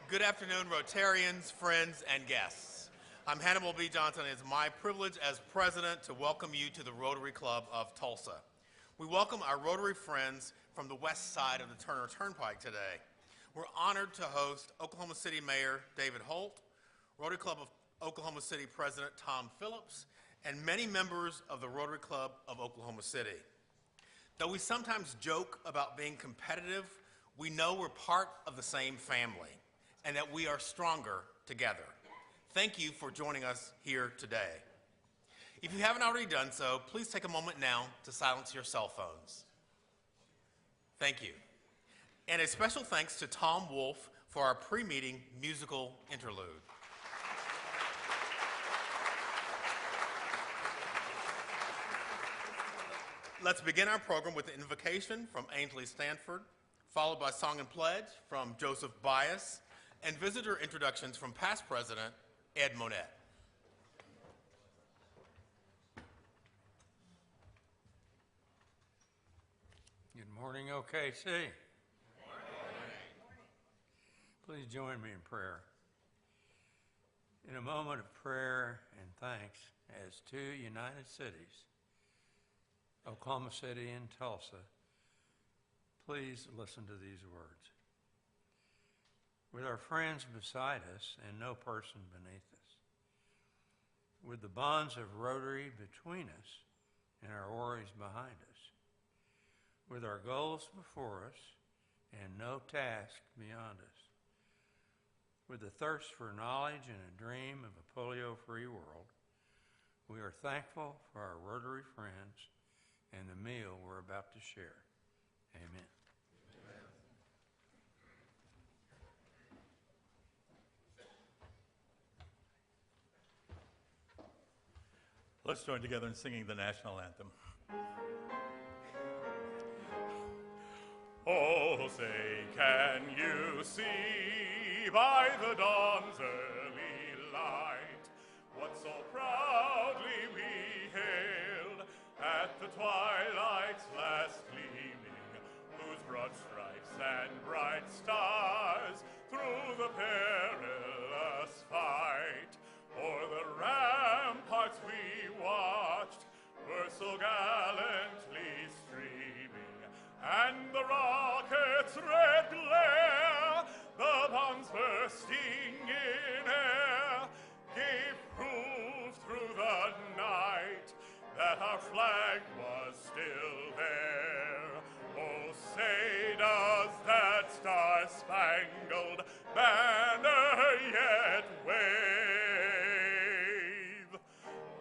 Good afternoon, Rotarians, friends, and guests. I'm Hannibal B. Johnson, and it's my privilege as president to welcome you to the Rotary Club of Tulsa. We welcome our Rotary friends from the west side of the Turner Turnpike today. We're honored to host Oklahoma City Mayor David Holt, Rotary Club of Oklahoma City President Tom Phillips, and many members of the Rotary Club of Oklahoma City. Though we sometimes joke about being competitive, we know we're part of the same family and that we are stronger together. Thank you for joining us here today. If you haven't already done so, please take a moment now to silence your cell phones. Thank you. And a special thanks to Tom Wolfe for our pre-meeting musical interlude. Let's begin our program with an invocation from Ainsley Stanford, followed by song and pledge from Joseph Bias, and visitor introductions from past president Ed Monette. Good morning, OKC. Good morning. Please join me in prayer. In a moment of prayer and thanks, as two united cities, Oklahoma City and Tulsa, please listen to these words. With our friends beside us and no person beneath us, with the bonds of Rotary between us and our worries behind us, with our goals before us and no task beyond us, with the thirst for knowledge and a dream of a polio-free world, we are thankful for our Rotary friends and the meal we're about to share. Amen. Let's join together in singing the national anthem. Oh, say, can you see by the dawn's early light what so proudly we hailed at the twilight's last gleaming, whose broad stripes and bright stars through the perilous fight o'er the ramparts we watched were so gallantly streaming, and the rocket's red glare, the bombs bursting in air, gave proof through the night that our flag was still there. Oh, say, does that star-spangled banner yet wave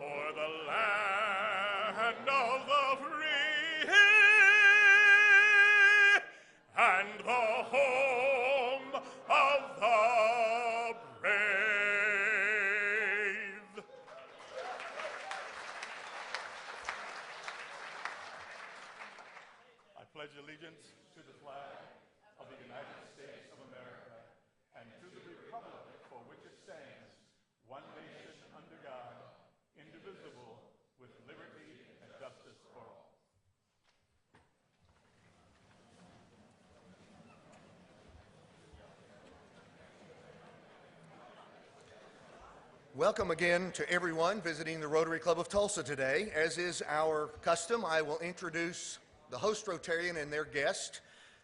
o'er the land of the free and the home of the brave? I pledge allegiance to the flag of the United States of America and to the republic for which it stands, one nation under God, indivisible, with liberty and justice for all. Welcome again to everyone visiting the Rotary Club of Tulsa today. As is our custom, I will introduce the host Rotarian and their guest,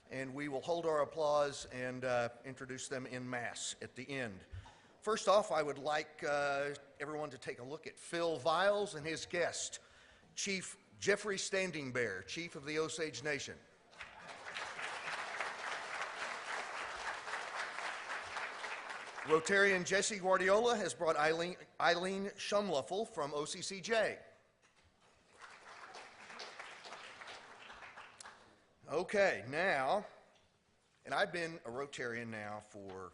and we will hold our applause and introduce them en masse at the end. First off, I would like everyone to take a look at Phil Viles and his guest, Chief Jeffrey Standing Bear, Chief of the Osage Nation. Rotarian Jesse Guardiola has brought Eileen Shumluffel from OCCJ. Okay, now, and I've been a Rotarian now for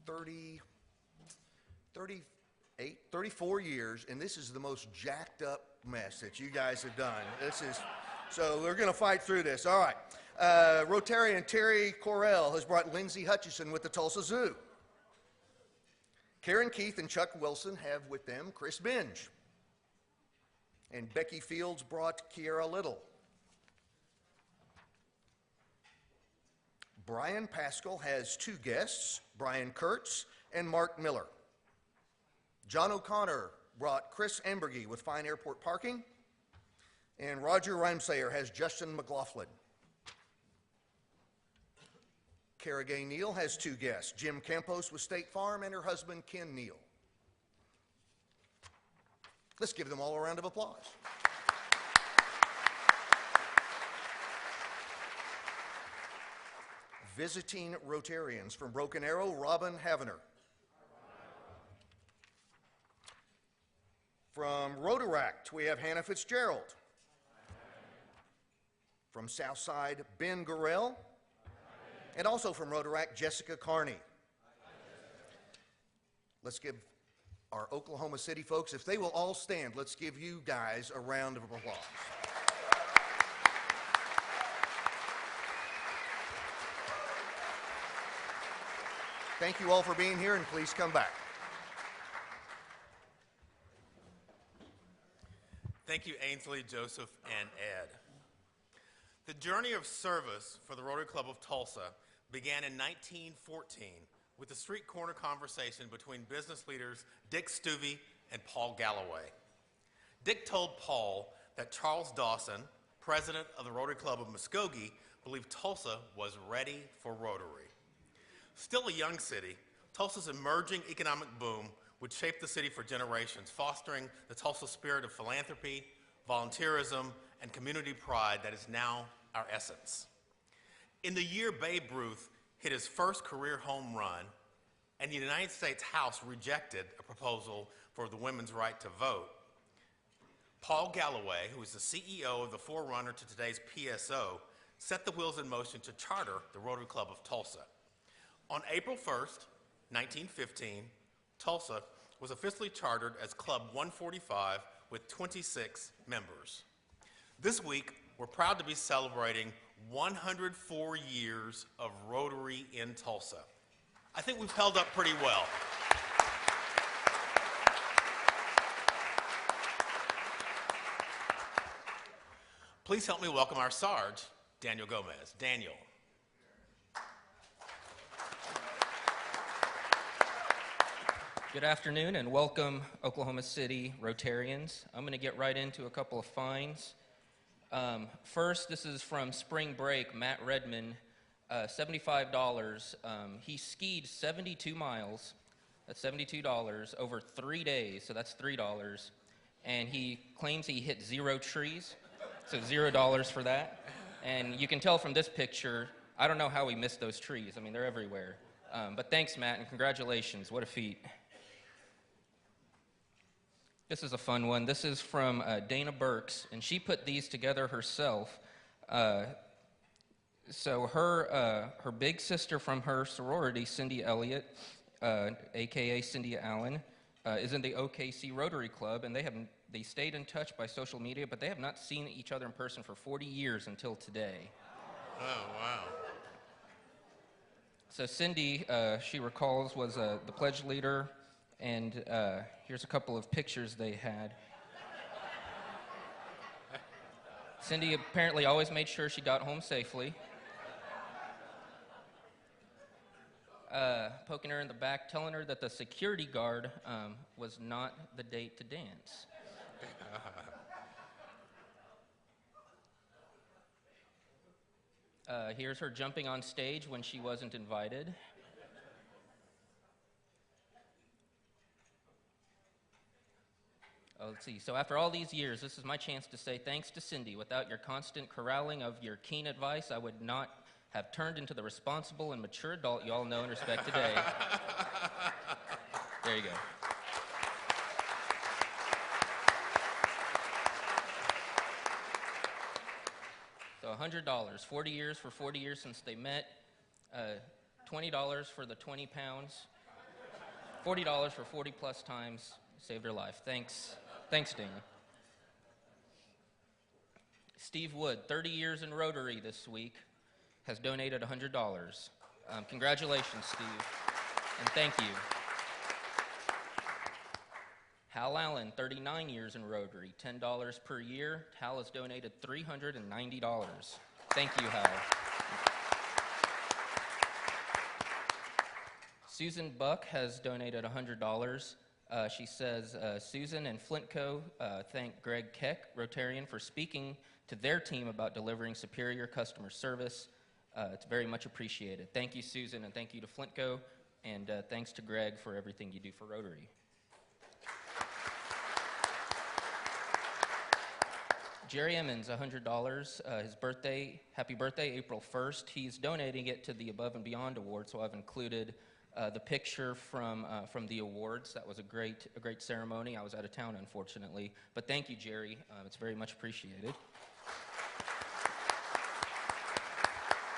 34 years, and this is the most jacked up mess that you guys have done. So we're going to fight through this. All right. Rotarian Terry Correll has brought Lindsay Hutchison with the Tulsa Zoo. Karen Keith and Chuck Wilson have with them Chris Binge. And Becky Fields brought Kiera Little. Brian Paschal has two guests, Brian Kurtz and Mark Miller. John O'Connor brought Chris Ambergy with Fine Airport Parking, and Roger Reimsayer has Justin McLaughlin. Cara Gay Neal has two guests, Jim Campos with State Farm and her husband Ken Neal. Let's give them all a round of applause. Visiting Rotarians from Broken Arrow, Robin Havener. From Rotaract, we have Hannah Fitzgerald. From Southside, Ben Gorell. And also from Rotaract, Jessica Carney. Let's give our Oklahoma City folks, if they will all stand, let's give you guys a round of applause. Thank you all for being here, and please come back. Thank you, Ainsley, Joseph, and Ed. The journey of service for the Rotary Club of Tulsa began in 1914 with a street corner conversation between business leaders Dick Stuvey and Paul Galloway. Dick told Paul that Charles Dawson, president of the Rotary Club of Muskogee, believed Tulsa was ready for Rotary. Still a young city, Tulsa's emerging economic boom would shape the city for generations, fostering the Tulsa spirit of philanthropy, volunteerism, and community pride that is now our essence. In the year Babe Ruth hit his first career home run, and the United States House rejected a proposal for the women's right to vote, Paul Galloway, who is the CEO of the forerunner to today's PSO, set the wheels in motion to charter the Rotary Club of Tulsa. On April 1st, 1915, Tulsa was officially chartered as Club 145 with 26 members. This week, we're proud to be celebrating 104 years of Rotary in Tulsa. I think we've held up pretty well. Please help me welcome our Sarge, Daniel Gomez. Daniel. Good afternoon and welcome, Oklahoma City Rotarians. I'm going to get right into a couple of finds. First, this is from spring break, Matt Redman, $75. He skied 72 miles, that's $72, over 3 days, so that's $3. And he claims he hit 0 trees, so $0 for that. And you can tell from this picture, I don't know how he missed those trees. I mean, they're everywhere. But thanks, Matt, and congratulations. What a feat. This is a fun one. This is from Dana Burks, and she put these together herself. So her big sister from her sorority, Cindy Elliott, a.k.a. Cindy Allen, is in the OKC Rotary Club, and they stayed in touch by social media, but they have not seen each other in person for 40 years until today. Oh, wow. So Cindy, she recalls, was the pledge leader, and here's a couple of pictures they had. Cindy apparently always made sure she got home safely. Poking her in the back, telling her that the security guard was not the date to dance. Here's her jumping on stage when she wasn't invited. Let's see. So after all these years, this is my chance to say thanks to Cindy. Without your constant corralling of your keen advice, I would not have turned into the responsible and mature adult you all know and respect today. There you go. So $100, 40 years for 40 years since they met, $20 for the 20 pounds, $40 for 40 plus times, saved her life. Thanks. Thanks, Dana. Steve Wood, 30 years in Rotary this week, has donated $100. Congratulations, Steve, and thank you. Hal Allen, 39 years in Rotary, $10 per year. Hal has donated $390. Thank you, Hal. Susan Buck has donated $100. She says, Susan and Flintco thank Greg Keck, Rotarian, for speaking to their team about delivering superior customer service. It's very much appreciated. Thank you, Susan, and thank you to Flintco, and thanks to Greg for everything you do for Rotary. Jerry Emmons, $100. His birthday, happy birthday, April 1st. He's donating it to the Above and Beyond Award, so I've included the picture from the awards. That was a great ceremony. I was out of town, unfortunately, but thank you, Jerry. It's very much appreciated.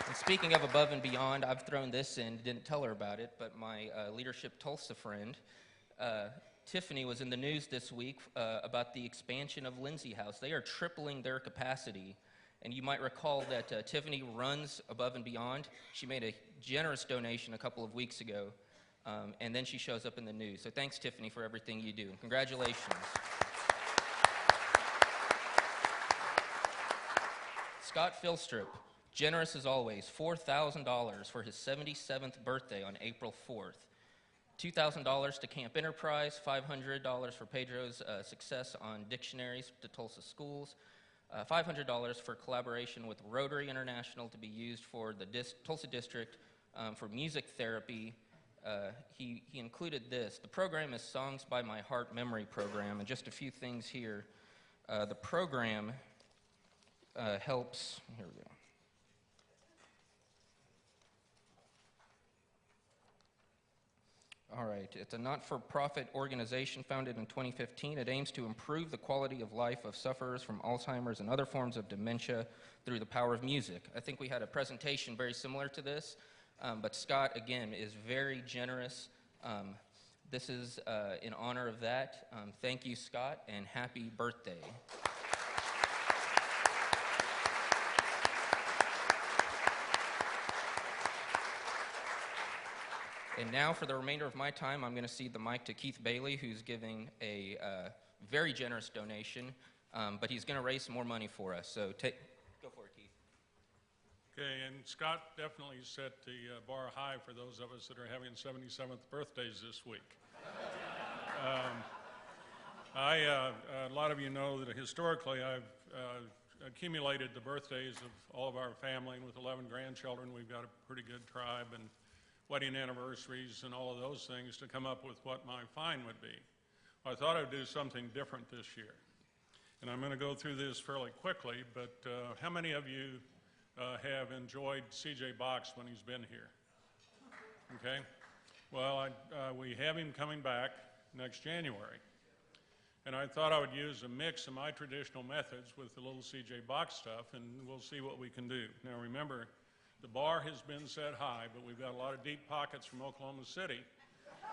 And speaking of Above and Beyond, I've thrown this in, didn't tell her about it, but my Leadership Tulsa friend, Tiffany, was in the news this week about the expansion of Lindsay House. They are tripling their capacity, and you might recall that Tiffany runs Above and Beyond. She made a generous donation a couple of weeks ago, and then she shows up in the news. So thanks, Tiffany, for everything you do. Congratulations. Scott Philstrip, generous as always, $4,000 for his 77th birthday on April 4th. $2,000 to Camp Enterprise, $500 for Pedro's success on dictionaries to Tulsa schools, $500 for collaboration with Rotary International to be used for the Tulsa District for music therapy. He included this. The program is Songs by My Heart Memory Program, and just a few things here. The program helps, here we go. All right, it's a not-for-profit organization founded in 2015. It aims to improve the quality of life of sufferers from Alzheimer's and other forms of dementia through the power of music. I think we had a presentation very similar to this, but Scott, again, is very generous. This is in honor of that. Thank you, Scott, and happy birthday. And now, for the remainder of my time, I'm going to cede the mic to Keith Bailey, who's giving a very generous donation, but he's going to raise some more money for us. So go for it, Keith. Okay, and Scott definitely set the bar high for those of us that are having 77th birthdays this week. A lot of you know that historically I've accumulated the birthdays of all of our family, and with 11 grandchildren, we've got a pretty good tribe, and wedding anniversaries and all of those things to come up with what my fine would be. Well, I thought I'd do something different this year. And I'm going to go through this fairly quickly, but how many of you have enjoyed C.J. Box when he's been here? Okay. Well, we have him coming back next January. And I thought I would use a mix of my traditional methods with the little C.J. Box stuff, and we'll see what we can do. Now, remember, the bar has been set high, but we've got a lot of deep pockets from Oklahoma City,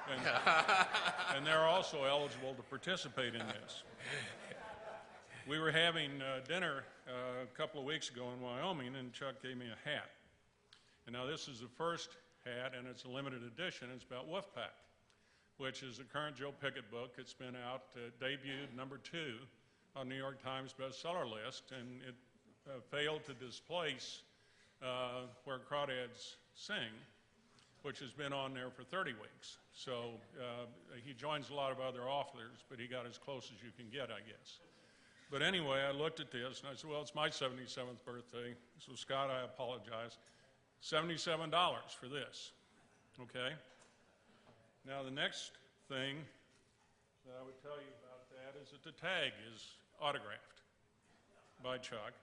and they're also eligible to participate in this. We were having dinner a couple of weeks ago in Wyoming, and Chuck gave me a hat. And now this is the first hat, and it's a limited edition. It's about Wolfpack, which is the current Joe Pickett book. It's been out, debuted #2 on New York Times bestseller list, and it failed to displace Where Crawdads Sing, which has been on there for 30 weeks. So he joins a lot of other authors, but he got as close as you can get, I guess. But anyway, I looked at this, and I said, well, it's my 77th birthday, so Scott, I apologize. $77 for this, okay? Now, the next thing that I would tell you about that is that the tag is autographed by Chuck.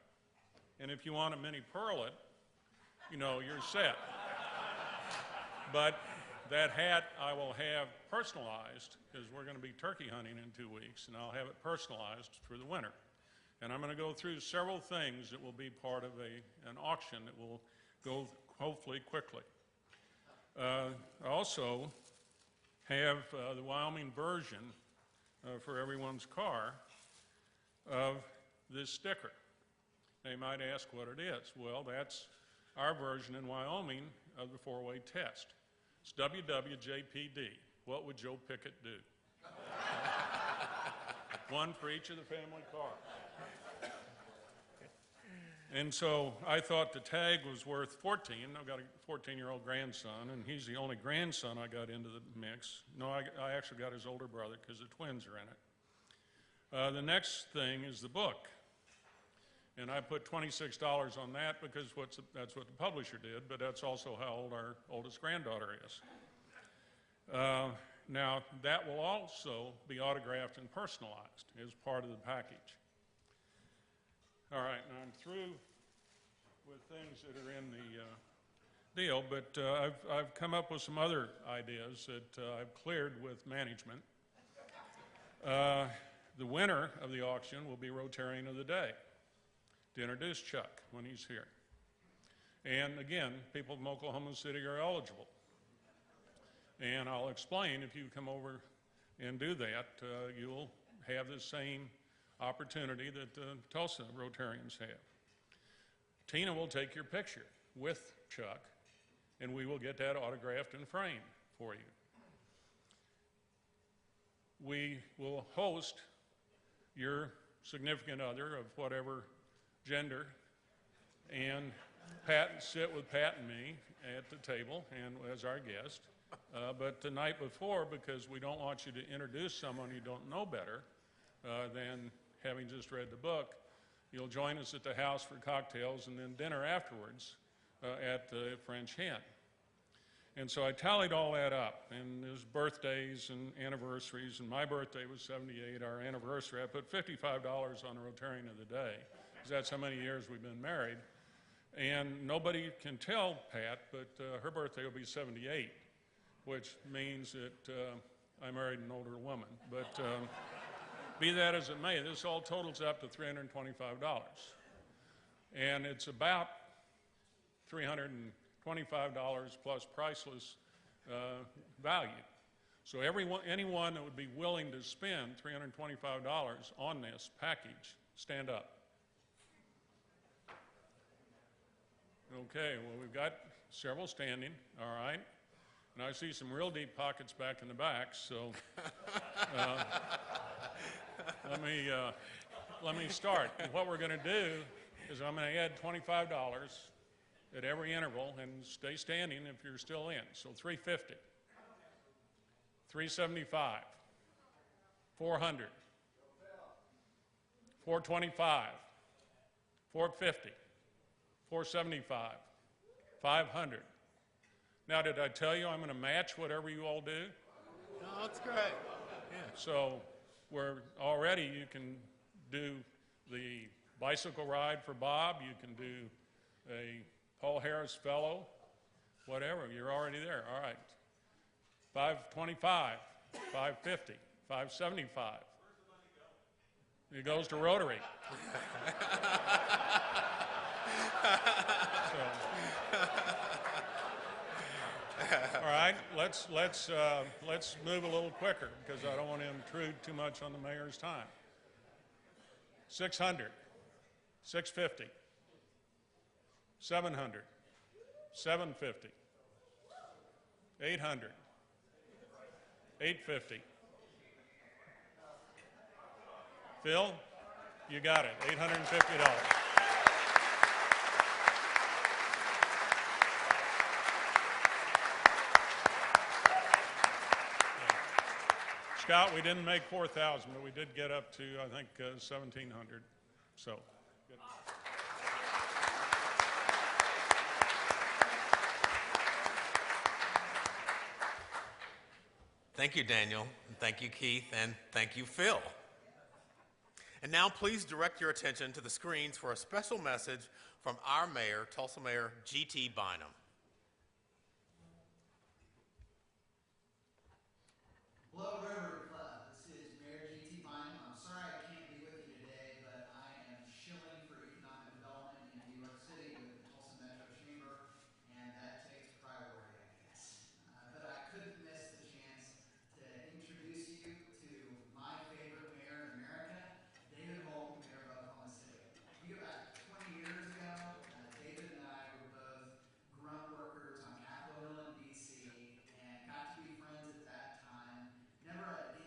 And if you want a mini pearlet, you know, you're set. But that hat I will have personalized, because we're going to be turkey hunting in 2 weeks, and I'll have it personalized for the winter. And I'm going to go through several things that will be part of an auction that will go hopefully quickly. I also have the Wyoming version for everyone's car of this sticker. They might ask what it is. Well, that's our version in Wyoming of the four-way test. It's WWJPD. What would Joe Pickett do? One for each of the family cars. And so I thought the tag was worth 14. I've got a 14-year-old grandson, and he's the only grandson I got into the mix. No, I actually got his older brother because the twins are in it. The next thing is the book. And I put $26 on that because that's what the publisher did, but that's also how old our oldest granddaughter is. Now, that will also be autographed and personalized as part of the package. All right, now I'm through with things that are in the deal, but I've come up with some other ideas that I've cleared with management. The winner of the auction will be Rotarian of the Day to introduce Chuck when he's here. And again, people from Oklahoma City are eligible. And I'll explain, if you come over and do that, you'll have the same opportunity that the Tulsa Rotarians have. Tina will take your picture with Chuck, and we will get that autographed and framed for you. We will host your significant other of whatever gender and sit with Pat and me at the table and as our guest. But the night before, because we don't want you to introduce someone you don't know better than having just read the book, you'll join us at the house for cocktails and then dinner afterwards at the French Hen. And so I tallied all that up, and there's birthdays and anniversaries, and my birthday was 78, our anniversary. I put $55 on a Rotarian of the Day, because that's how many years we've been married. And nobody can tell Pat, but her birthday will be 78, which means that I married an older woman. But be that as it may, this all totals up to $325. And it's about $325 plus priceless value. So anyone that would be willing to spend $325 on this package, stand up. Okay, well, we've got several standing, all right. And I see some real deep pockets back in the back, so let me start. And what we're going to do is I'm going to add $25 at every interval, and stay standing if you're still in. So $350, $375, $400, $425, $450, $475, $500. Now, did I tell you I'm going to match whatever you all do? No, that's great. Yeah. So you can do the bicycle ride for Bob. You can do a Paul Harris Fellow, whatever. You're already there. All right. $525, $550, $575. It goes to Rotary. All right, let's move a little quicker because I don't want to intrude too much on the mayor's time. 600, 650, 700, 750, 800, 850. Phil, you got it, $850. Scott, we didn't make 4,000, but we did get up to, I think, 1,700. So, good. Thank you, Daniel, and thank you, Keith, and thank you, Phil. And now please direct your attention to the screens for a special message from our mayor, Tulsa Mayor G.T. Bynum. Hello, Rotary Club. This is Mayor G.T. Bynum. I'm sorry I can't be with you today, but I am shilling for economic development in New York City with the Tulsa Metro Chamber, and that takes priority, I guess. But I couldn't miss the chance to introduce you to my favorite mayor in America, David Holcomb, Mayor of Oklahoma City. We about 20 years ago, David and I were both grunt workers on Capitol Hill in D.C. and got to be friends at that time. Never a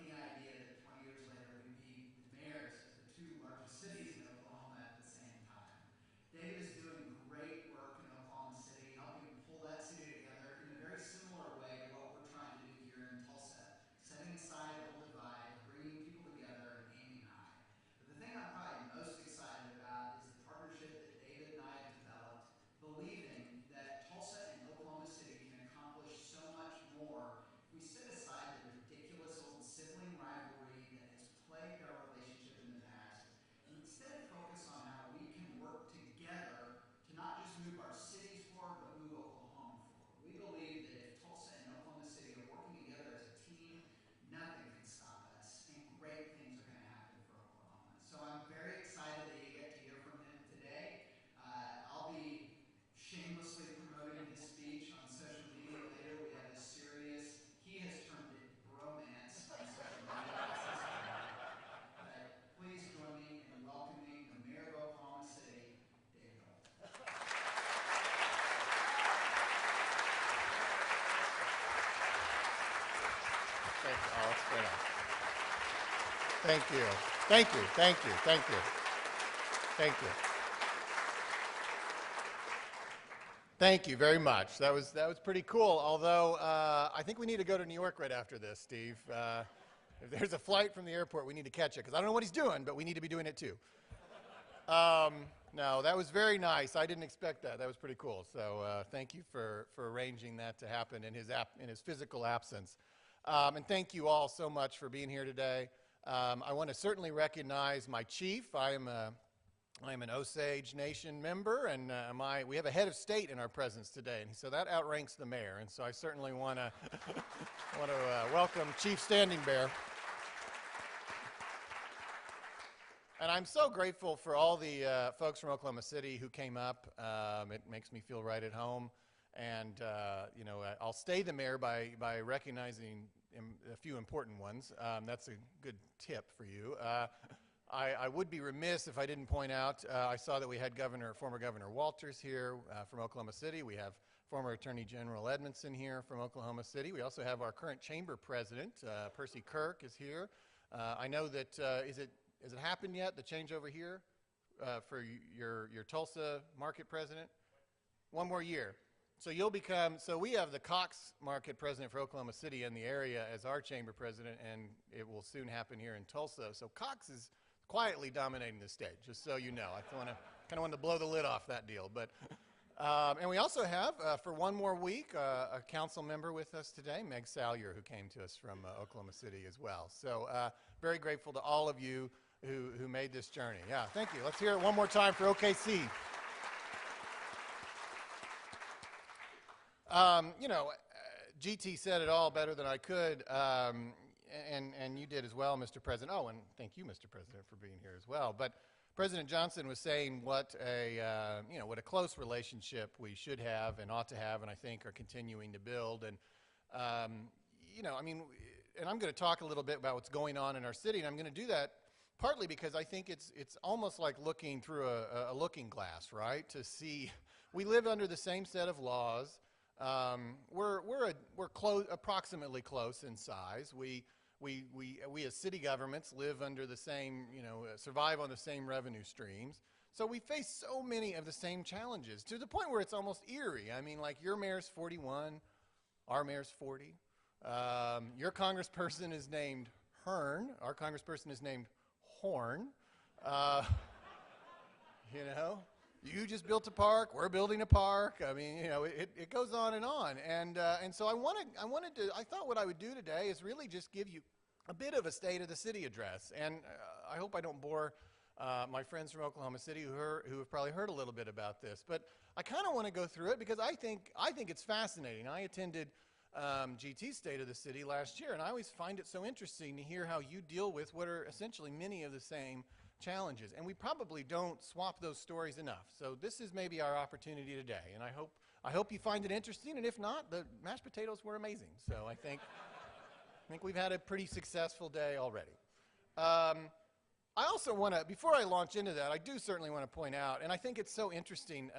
Thank you. Thank you. Thank you. Thank you. Thank you. Thank you very much. That was pretty cool. Although I think we need to go to New York right after this, Steve. If there's a flight from the airport, we need to catch it because I don't know what he's doing, but we need to be doing it too. No, that was very nice. I didn't expect that. That was pretty cool. So thank you for arranging that to happen in his physical absence. And thank you all so much for being here today. I want to certainly recognize my chief. I am an Osage Nation member, and we have a head of state in our presence today, and so that outranks the mayor. And so I certainly want to welcome Chief Standing Bear. And I'm so grateful for all the folks from Oklahoma City who came up. It makes me feel right at home. And I'll stay the mayor by recognizing a few important ones. That's a good tip for you. I would be remiss if I didn't point out, I saw that we had former Governor Walters here from Oklahoma City. We have former Attorney General Edmondson here from Oklahoma City. We also have our current chamber president, Percy Kirk, is here. I know that, has it happened yet, the changeover here for your Tulsa market president? One more year. So we have the Cox market president for Oklahoma City in the area as our chamber president, and it will soon happen here in Tulsa. So Cox is quietly dominating the stage, just so you know. I kind of wanted to blow the lid off that deal. But and we also have, for one more week, a council member with us today, Meg Salyer, who came to us from Oklahoma City as well. So very grateful to all of you who made this journey. Yeah, thank you. Let's hear it one more time for OKC. GT said it all better than I could, and you did as well, Mr. President. Oh, and thank you, Mr. President, for being here as well. But President Johnson was saying what a close relationship we should have and ought to have, and I think are continuing to build. And and I'm going to talk a little bit about what's going on in our city, and I'm going to do that partly because I think it's almost like looking through a looking glass, right? To see, we live under the same set of laws. We're approximately close in size. We as city governments live under the same, survive on the same revenue streams. So we face so many of the same challenges to the point where it's almost eerie. I mean, like your mayor's 41, our mayor's 40. Your congressperson is named Hearn. Our congressperson is named Horn. You just built a park. We're building a park. I mean, it goes on. And so I thought what I would do today is really just give you a bit of a state of the city address. And I hope I don't bore my friends from Oklahoma City who have probably heard a little bit about this. But I kind of want to go through it because I think it's fascinating. I attended GT's State of the City last year, and I always find it so interesting to hear how you deal with what are essentially many of the same challenges, and we probably don't swap those stories enough. So this is maybe our opportunity today, and I hope you find it interesting, and if not, the mashed potatoes were amazing. So I think we've had a pretty successful day already. I also want to, before I launch into that, I do certainly want to point out, and I think it's so interesting,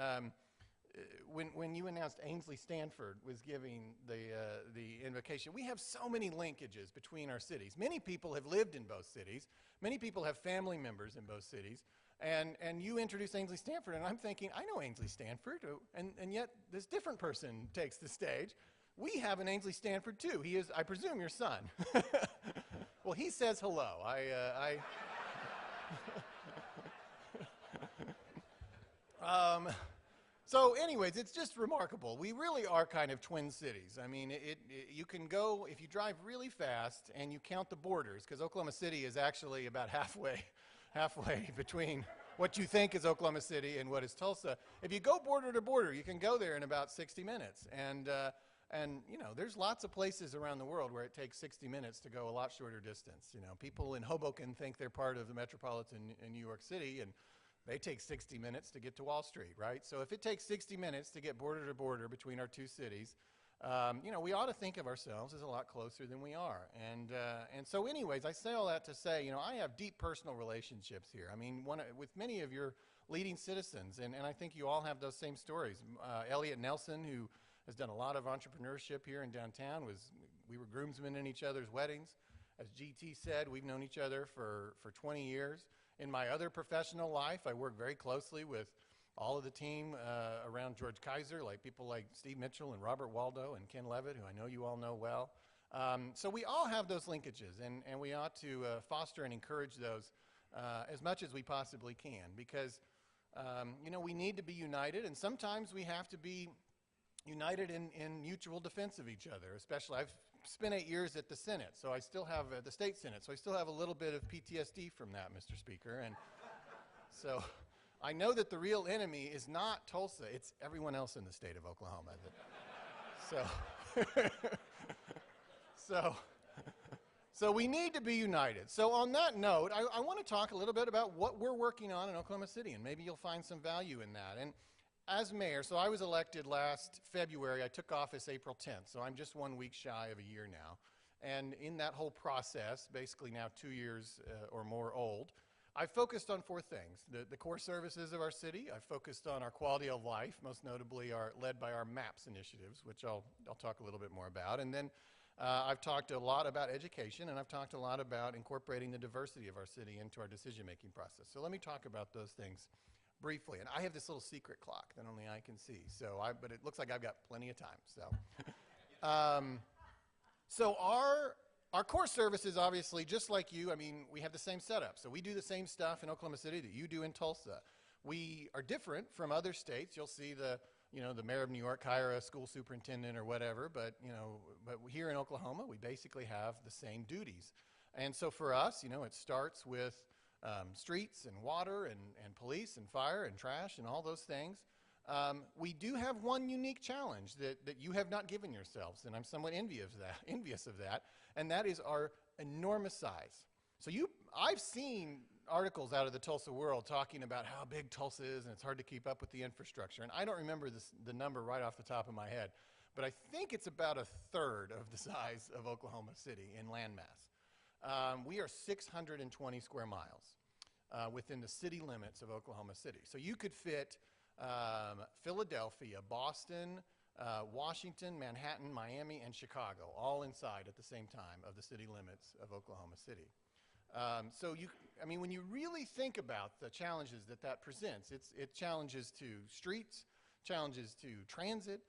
when you announced Ainsley Stanford was giving the invocation, we have so many linkages between our cities. Many people have lived in both cities. Many people have family members in both cities. And you introduced Ainsley Stanford, and I'm thinking, I know Ainsley Stanford, and yet this different person takes the stage. We have an Ainsley Stanford, too. He is, I presume, your son. Well, he says hello. So anyways, it's just remarkable. We really are kind of twin cities. I mean, you can go, if you drive really fast and you count the borders, because Oklahoma City is actually about halfway between what you think is Oklahoma City and what is Tulsa. If you go border to border, you can go there in about 60 minutes. And there's lots of places around the world where it takes 60 minutes to go a lot shorter distance. People in Hoboken think they're part of the metropolitan in New York City, and they take 60 minutes to get to Wall Street, right? So if it takes 60 minutes to get border to border between our two cities, we ought to think of ourselves as a lot closer than we are. And so anyways, I say all that to say, I have deep personal relationships here. I mean, with many of your leading citizens, and I think you all have those same stories. Elliot Nelson, who has done a lot of entrepreneurship here in downtown, we were groomsmen in each other's weddings. As GT said, we've known each other for 20 years. In my other professional life, I work very closely with all of the team around George Kaiser, like people like Steve Mitchell and Robert Waldo and Ken Levitt, who I know you all know well. So we all have those linkages, and we ought to foster and encourage those as much as we possibly can, because you know, we need to be united, and sometimes we have to be united in mutual defense of each other. Especially, I've spent 8 years at the Senate, so I still have the state Senate, so I still have a little bit of PTSD from that, Mr. Speaker, and so I know that the real enemy is not Tulsa, it's everyone else in the state of Oklahoma. So we need to be united. So on that note, I want to talk a little bit about what we're working on in Oklahoma City, and maybe you'll find some value in that. And as mayor, so I was elected last February. I took office April 10th, so I'm just 1 week shy of a year now. And in that whole process, basically now 2 years or more old, I've focused on 4 things. The core services of our city. I've focused on our quality of life, most notably led by our MAPS initiatives, which I'll talk a little bit more about. And then I've talked a lot about education, and I've talked a lot about incorporating the diversity of our city into our decision-making process. So let me talk about those things briefly. And I have this little secret clock that only I can see, but it looks like I've got plenty of time. So our core services, obviously, just like you, I mean, we have the same setup. So we do the same stuff in Oklahoma City that you do in Tulsa. We are different from other states. You'll see the mayor of New York hire a school superintendent or whatever, but here in Oklahoma, we basically have the same duties. And so for us, it starts with streets and water and police and fire and trash and all those things. We do have one unique challenge that you have not given yourselves, and I'm somewhat envious of that, and that is our enormous size. So I've seen articles out of the Tulsa world talking about how big Tulsa is and it's hard to keep up with the infrastructure, and I don't remember the number right off the top of my head, but I think it's about 1/3 of the size of Oklahoma City in landmass. We are 620 square miles within the city limits of Oklahoma City. So you could fit Philadelphia, Boston, Washington, Manhattan, Miami, and Chicago all inside at the same time of the city limits of Oklahoma City. When you really think about the challenges that presents, it challenges to streets, challenges to transit,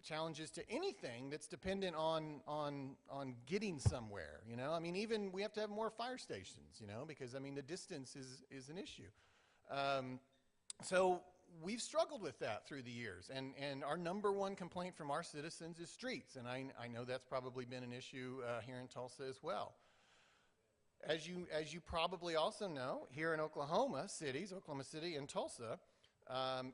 challenges to anything that's dependent on getting somewhere. Even we have to have more fire stations. Because the distance is an issue. So we've struggled with that through the years, and our number one complaint from our citizens is streets, and I know that's probably been an issue here in Tulsa as well. As you probably also know, here in Oklahoma City and Tulsa,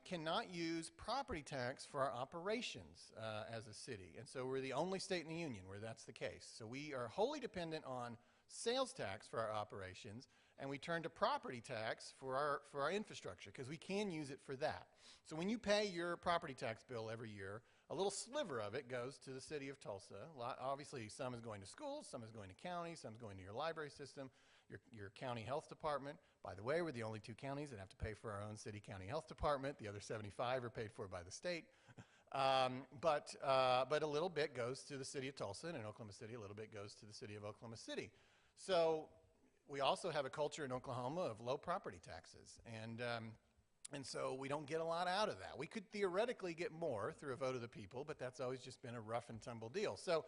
cannot use property tax for our operations as a city, and so we're the only state in the union where that's the case. So we are wholly dependent on sales tax for our operations, and we turn to property tax for our infrastructure because we can use it for that. So when you pay your property tax bill every year, a little sliver of it goes to the city of Tulsa. Obviously, some is going to schools, some is going to counties, some is going to your library system, your county health department. By the way, we're the only 2 counties that have to pay for our own city-county health department. The other 75 are paid for by the state. But a little bit goes to the city of Tulsa, and in Oklahoma City, a little bit goes to the city of Oklahoma City. So we also have a culture in Oklahoma of low property taxes, and so we don't get a lot out of that. We could theoretically get more through a vote of the people, but that's always just been a rough and tumble deal. So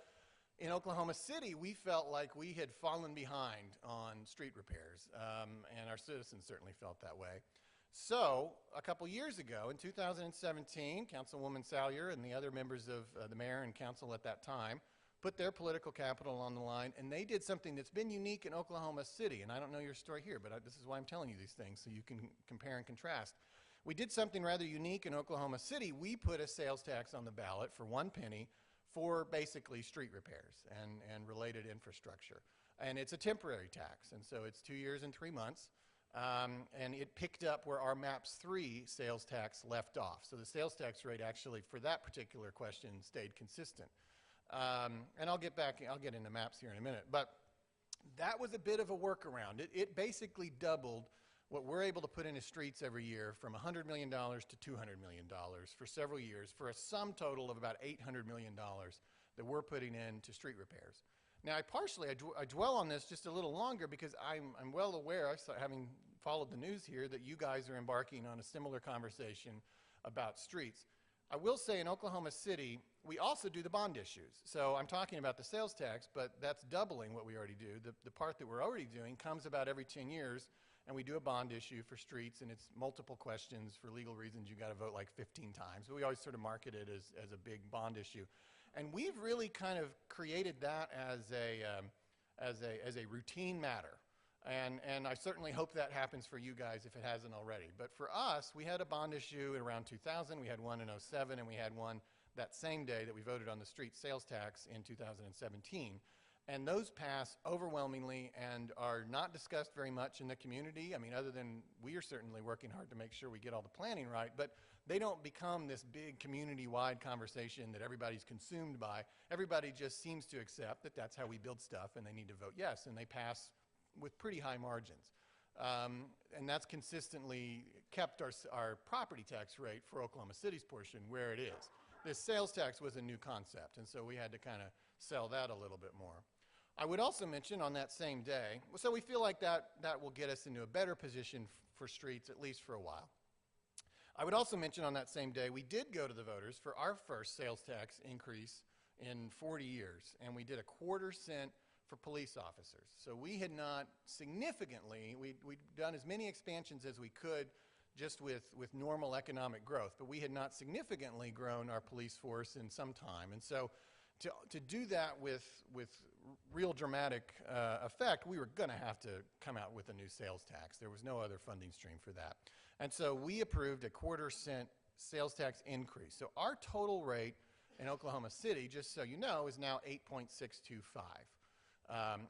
in Oklahoma City, we felt like we had fallen behind on street repairs, and our citizens certainly felt that way. So a couple years ago, in 2017, Councilwoman Salyer and the other members of the mayor and council at that time put their political capital on the line, and they did something that's been unique in Oklahoma City. And I don't know your story here, but this is why I'm telling you these things, so you can compare and contrast. We did something rather unique in Oklahoma City. We put a sales tax on the ballot for 1 penny for basically street repairs and related infrastructure. And it's a temporary tax, and so it's 2 years and 3 months. And it picked up where our MAPS 3 sales tax left off. So the sales tax rate actually, for that particular question, stayed consistent. And I'll get into MAPS here in a minute. But that was a bit of a workaround. It basically doubled what we're able to put into streets every year from $100 million to $200 million for several years, for a sum total of about $800 million that we're putting into street repairs. Now, I dwell on this just a little longer because I'm well aware, having followed the news here, that you guys are embarking on a similar conversation about streets. I will say in Oklahoma City, we also do the bond issues. So I'm talking about the sales tax, but that's doubling what we already do. The part that we're already doing comes about every 10 years, and we do a bond issue for streets, and it's multiple questions. For legal reasons, you got to vote like 15 times. But we always sort of market it as a big bond issue. And we've really kind of created that as a routine matter. And I certainly hope that happens for you guys if it hasn't already. But for us, we had a bond issue in around 2000. We had one in 07, and we had one that same day that we voted on the street sales tax in 2017. And those pass overwhelmingly and are not discussed very much in the community. I mean, other than we are certainly working hard to make sure we get all the planning right, but they don't become this big community-wide conversation that everybody's consumed by. Everybody just seems to accept that that's how we build stuff, and they need to vote yes, and they pass with pretty high margins. And that's consistently kept our property tax rate for Oklahoma City's portion where it is. This sales tax was a new concept, and so we had to kind of sell that a little bit more. I would also mention on that same day, so we feel like that will get us into a better position for streets, at least for a while. I would also mention on that same day, we did go to the voters for our first sales tax increase in 40 years, and we did a 1/4 cent for police officers. So we had not significantly, we'd done as many expansions as we could just with normal economic growth, but we had not significantly grown our police force in some time. And so to do that with real dramatic effect, we were going to have to come out with a new sales tax. There was no other funding stream for that. And so we approved a 1/4 cent sales tax increase. So our total rate in Oklahoma City, just so you know, is now 8.625.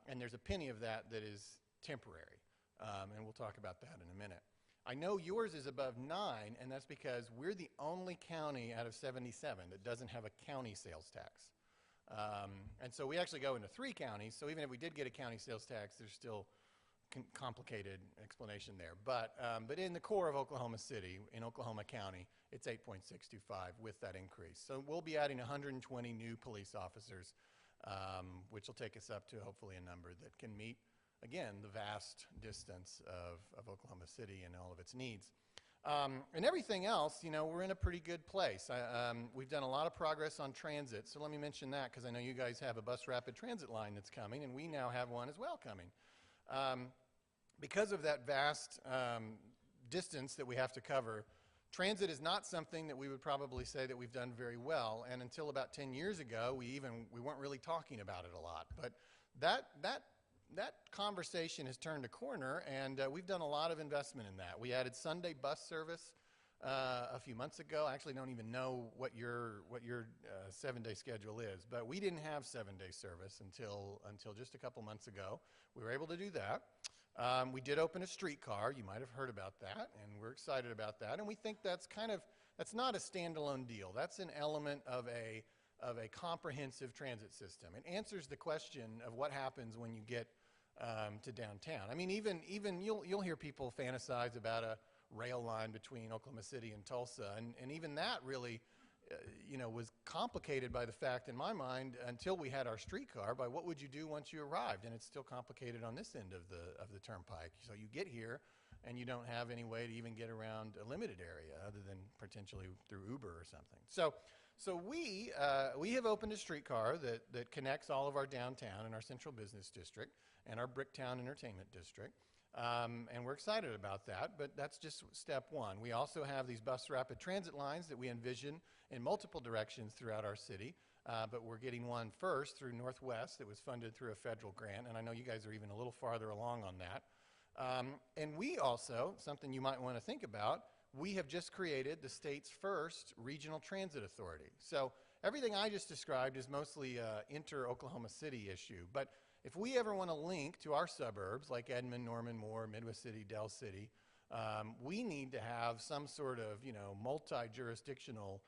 And there's a penny of that is temporary. And we'll talk about that in a minute. I know yours is above 9, and that's because we're the only county out of 77 that doesn't have a county sales tax. And so we actually go into 3 counties, so even if we did get a county sales tax, there's still complicated explanation there. But in the core of Oklahoma City, in Oklahoma County, it's 8.625 with that increase. So we'll be adding 120 new police officers, which will take us up to hopefully a number that can meet, again, the vast distance of Oklahoma City and all of its needs. And everything else, we're in a pretty good place. We've done a lot of progress on transit, so let me mention that because I know you guys have a bus rapid transit line that's coming, and we now have one as well coming. Because of that vast distance that we have to cover, transit is not something that we would probably say that we've done very well, and until about 10 years ago, we weren't really talking about it a lot. But that conversation has turned a corner, and we've done a lot of investment in that. We added Sunday bus service a few months ago. I actually don't even know what your 7-day schedule is, but we didn't have 7-day service until just a couple months ago. We were able to do that. We did open a streetcar. You might have heard about that, and we're excited about that. And we think that's not a standalone deal. That's an element of a comprehensive transit system. It answers the question of what happens when you get to downtown. I mean, even you'll hear people fantasize about a rail line between Oklahoma City and Tulsa, and even that really, was complicated by the fact, in my mind, until we had our streetcar, by what would you do once you arrived, and it's still complicated on this end of the turnpike. So you get here, and you don't have any way to even get around a limited area other than potentially through Uber or something. So we have opened a streetcar that connects all of our downtown and our central business district and our Bricktown Entertainment District. And we're excited about that, but that's just step one. We also have these bus rapid transit lines that we envision in multiple directions throughout our city, but we're getting one first through Northwest that was funded through a federal grant, and I know you guys are even a little farther along on that. And we also, something you might want to think about, we have just created the state's first regional transit authority. So everything I just described is mostly an inter-Oklahoma City issue, but if we ever want to link to our suburbs like Edmond, Norman, Moore, Midwest City, Del City, we need to have some sort of multi-jurisdictional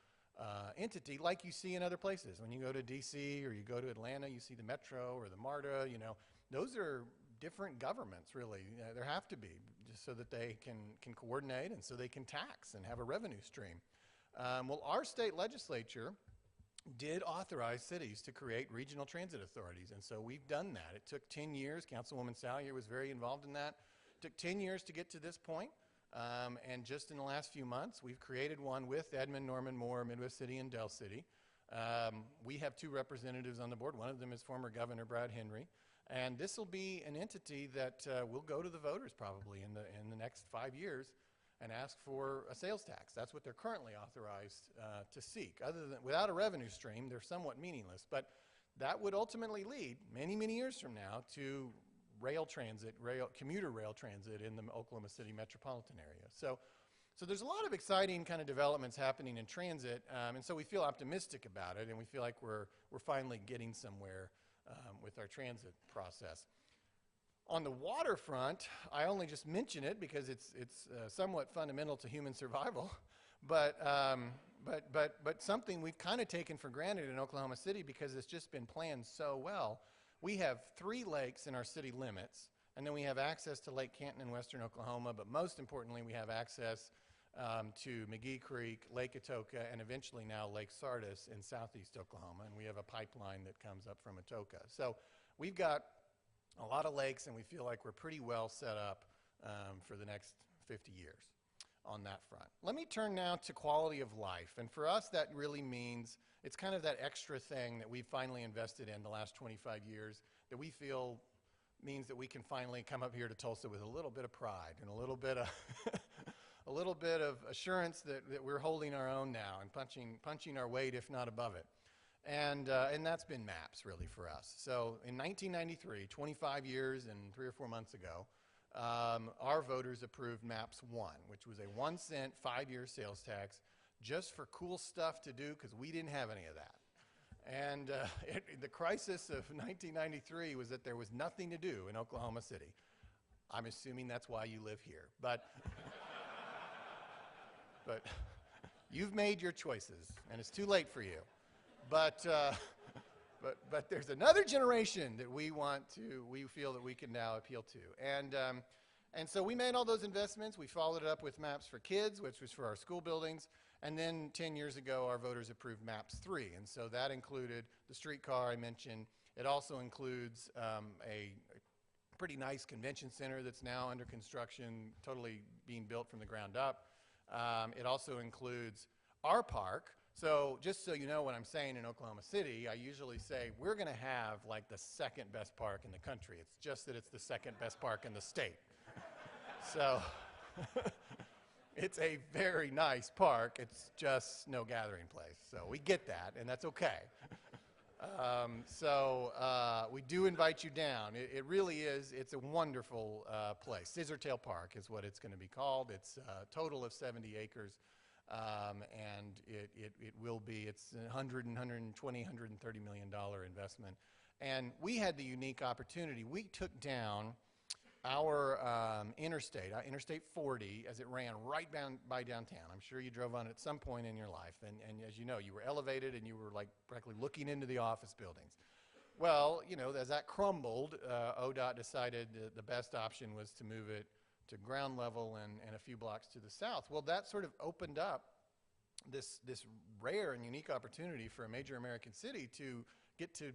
entity like you see in other places. When you go to DC or you go to Atlanta, you see the Metro or the MARTA. Those are different governments, really. There have to be, just so that they can coordinate and so they can tax and have a revenue stream. Well, our state legislature did authorize cities to create regional transit authorities, and so we've done that. It took 10 years. Councilwoman Salyer was very involved in that. It took 10 years to get to this point, and just in the last few months, we've created one with Edmond, Norman, Moore, Midwest City, and Del City. We have 2 representatives on the board. One of them is former Governor Brad Henry, and this will be an entity that will go to the voters probably in the next 5 years and ask for a sales tax. That's what they're currently authorized to seek. Without a revenue stream, they're somewhat meaningless. But that would ultimately lead, many, many years from now, to rail transit, commuter rail transit in the Oklahoma City metropolitan area. So there's a lot of exciting kind of developments happening in transit, and so we feel optimistic about it, and we feel like we're finally getting somewhere with our transit process. On the waterfront, I only just mention it because it's somewhat fundamental to human survival, but something we've kind of taken for granted in Oklahoma City because it's just been planned so well. We have 3 lakes in our city limits, and then we have access to Lake Canton in western Oklahoma, but most importantly, we have access to McGee Creek, Lake Atoka, and eventually now Lake Sardis in southeast Oklahoma, and we have a pipeline that comes up from Atoka. So we've got a lot of lakes, and we feel like we're pretty well set up for the next 50 years on that front. Let me turn now to quality of life, and for us that really means it's kind of that extra thing that we've finally invested in the last 25 years that we feel means that we can finally come up here to Tulsa with a little bit of pride and a little bit of a little bit of assurance that we're holding our own now and punching our weight, if not above it. And that's been MAPS, really, for us. So in 1993, 25 years and 3 or 4 months ago, our voters approved MAPS 1, which was a 1 cent, 5-year sales tax just for cool stuff to do because we didn't have any of that. And the crisis of 1993 was that there was nothing to do in Oklahoma City. I'm assuming that's why you live here. But you've made your choices, and it's too late for you. But there's another generation that we feel that we can now appeal to. And so we made all those investments. We followed it up with MAPS for Kids, which was for our school buildings. And then 10 years ago, our voters approved MAPS 3. And so that included the streetcar I mentioned. It also includes a pretty nice convention center that's now under construction, totally being built from the ground up. It also includes our park. So just so you know what I'm saying in Oklahoma City, I usually say we're going to have like the 2nd best park in the country. It's just that it's the 2nd best park in the state. So it's a very nice park. It's just no gathering place. So we get that, and that's okay. We do invite you down. It really is. It's a wonderful place. Scissortail Park is what it's going to be called. It's a total of 70 acres. And it will be, it's $120, $130 million investment. And we had the unique opportunity. We took down our Interstate 40, as it ran right by downtown. I'm sure you drove on it at some point in your life. And as you know, you were elevated and you were like practically looking into the office buildings. Well, you know, as that crumbled, ODOT decided the best option was to move it to ground level and a few blocks to the south. Well, that sort of opened up this rare and unique opportunity for a major American city to get to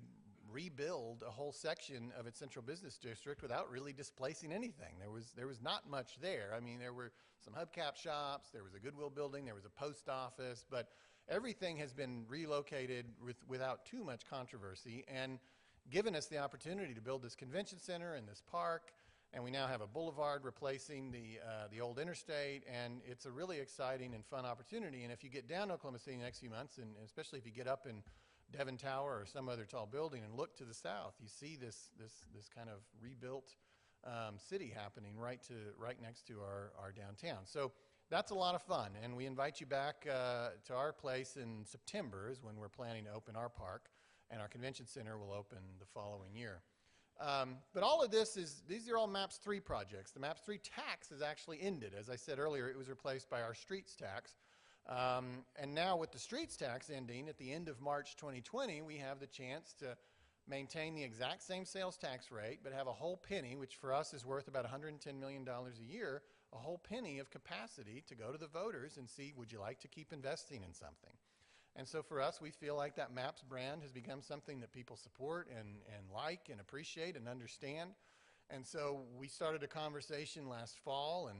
rebuild a whole section of its central business district without really displacing anything. There was not much there. I mean, there were some hubcap shops, there was a Goodwill building, there was a post office, but everything has been relocated without too much controversy and given us the opportunity to build this convention center and this park. And we now have a boulevard replacing the old interstate, and it's a really exciting and fun opportunity. And if you get down to Oklahoma City in the next few months, and especially if you get up in Devon Tower or some other tall building and look to the south, you see this kind of rebuilt city happening right next to our downtown. So that's a lot of fun, and we invite you back to our place in September is when we're planning to open our park, and our convention center will open the following year. But all of these are all MAPS 3 projects. The MAPS 3 tax has actually ended. As I said earlier, it was replaced by our streets tax. And now with the streets tax ending at the end of March 2020, we have the chance to maintain the exact same sales tax rate, but have a whole penny, which for us is worth about $110 million a year, a whole penny of capacity to go to the voters and see, would you like to keep investing in something? And so for us, we feel like that MAPS brand has become something that people support and like and appreciate and understand. And so we started a conversation last fall, and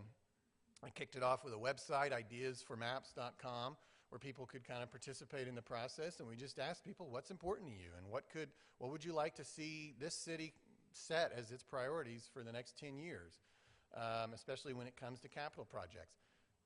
I kicked it off with a website, ideasformaps.com, where people could kind of participate in the process. And we just asked people, what's important to you, and what would you like to see this city set as its priorities for the next 10 years, especially when it comes to capital projects.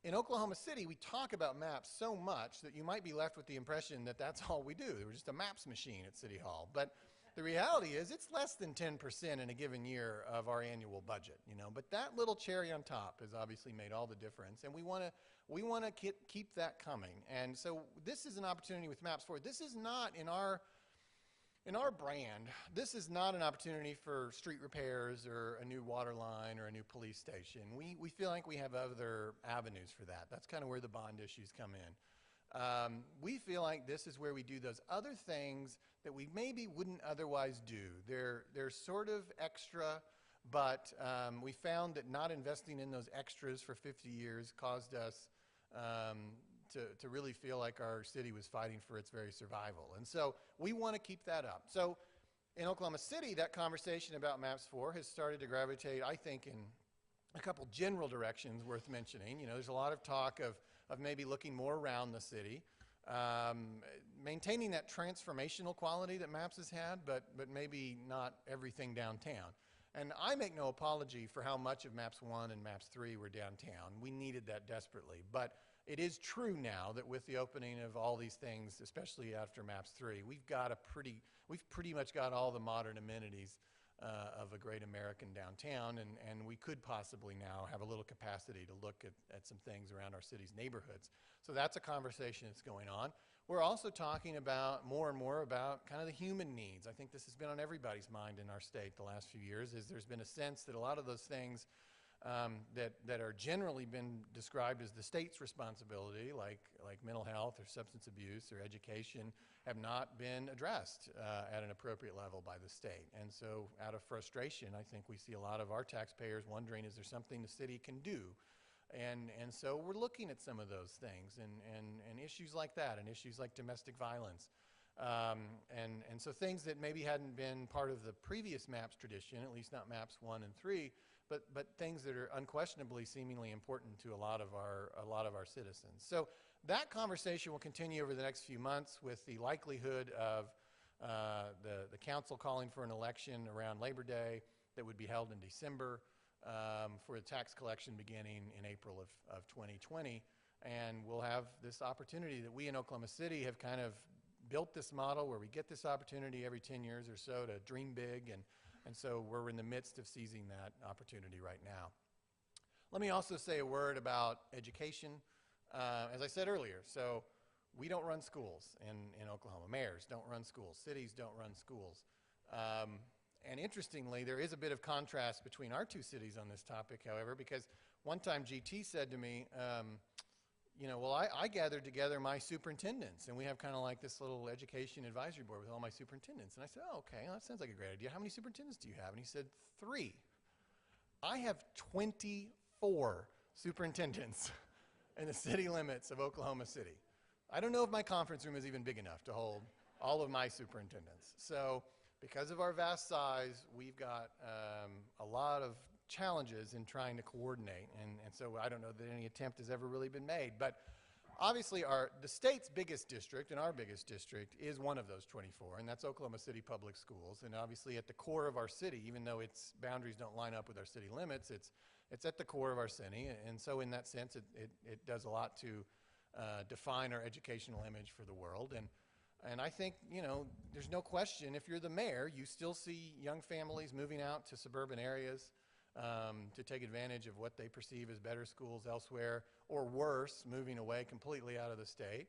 In Oklahoma City, we talk about maps so much that you might be left with the impression that that's all we do. We're just a maps machine at City Hall. But the reality is it's less than 10% in a given year of our annual budget, you know. But that little cherry on top has obviously made all the difference, and we want to keep that coming. And so this is an opportunity with Maps Forward. This is not in our brand, this is not an opportunity for street repairs or a new water line or a new police station. We feel like we have other avenues for that. That's kind of where the bond issues come in. We feel like this is where we do those other things that we maybe wouldn't otherwise do. They're sort of extra, but we found that not investing in those extras for 50 years caused us to really feel like our city was fighting for its very survival. And so we want to keep that up. So in Oklahoma City, that conversation about Maps 4 has started to gravitate, I think, in a couple general directions worth mentioning. You know, there's a lot of talk of maybe looking more around the city, maintaining that transformational quality that Maps has had, but maybe not everything downtown. And I make no apology for how much of Maps 1 and Maps 3 were downtown. We needed that desperately. But it is true now that with the opening of all these things, especially after Maps 3, we've pretty much got all the modern amenities of a great American downtown, and we could possibly now have a little capacity to look at some things around our city's neighborhoods. So that's a conversation that's going on. We're also talking about more and more about kind of the human needs. I think this has been on everybody's mind in our state the last few years, is there's been a sense that a lot of those things that are generally been described as the state's responsibility, like mental health or substance abuse or education, have not been addressed at an appropriate level by the state. And so out of frustration, I think we see a lot of our taxpayers wondering, is there something the city can do? And so we're looking at some of those things and issues like that, and issues like domestic violence. And so things that maybe hadn't been part of the previous MAPS tradition, at least not MAPS 1 and 3, but things that are unquestionably seemingly important to a lot of our citizens. So that conversation will continue over the next few months, with the likelihood of the council calling for an election around Labor Day that would be held in December, for the tax collection beginning in April of 2020. And we'll have this opportunity that we in Oklahoma City have kind of built this model where we get this opportunity every 10 years or so to dream big, and so we're in the midst of seizing that opportunity right now. Let me also say a word about education. As I said earlier, so we don't run schools in Oklahoma. Mayors don't run schools. Cities don't run schools. And interestingly, there is a bit of contrast between our two cities on this topic, however, because one time GT said to me, you know, well, I gathered together my superintendents, and we have kind of like this little education advisory board with all my superintendents. And I said, oh, okay, well, that sounds like a great idea. How many superintendents do you have? And he said, 3. I have 24 superintendents in the city limits of Oklahoma City. I don't know if my conference room is even big enough to hold all of my superintendents. So because of our vast size, we've got a lot of challenges in trying to coordinate, and so I don't know that any attempt has ever really been made. But obviously the state's biggest district and our biggest district is one of those 24, and that's Oklahoma City Public Schools. And obviously at the core of our city, even though its boundaries don't line up with our city limits, it's at the core of our city, and so in that sense it does a lot to define our educational image for the world. And I think, you know, there's no question, if you're the mayor, you still see young families moving out to suburban areas to take advantage of what they perceive as better schools elsewhere, or worse, moving away completely out of the state.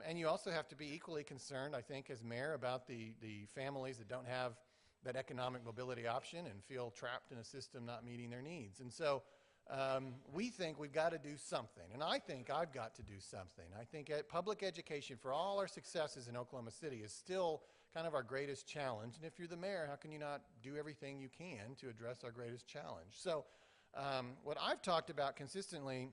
And you also have to be equally concerned, I think, as mayor, about the families that don't have that economic mobility option and feel trapped in a system not meeting their needs. And so we think we've got to do something, and I think I've got to do something. I think public education, for all our successes in Oklahoma City, is still kind of our greatest challenge. And if you're the mayor, how can you not do everything you can to address our greatest challenge? So what I've talked about consistently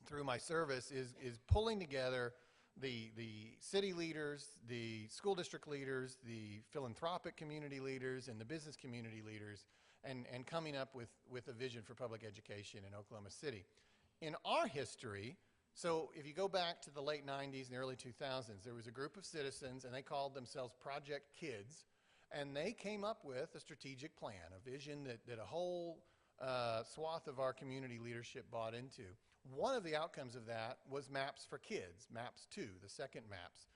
through my service is pulling together the city leaders, the school district leaders, the philanthropic community leaders, and the business community leaders, and coming up with a vision for public education in Oklahoma City. In our history, so if you go back to the late 90s and the early 2000s, there was a group of citizens, and they called themselves Project Kids, and they came up with a strategic plan, a vision that a whole swath of our community leadership bought into. One of the outcomes of that was Maps for Kids, MAPS 2, the second MAPS.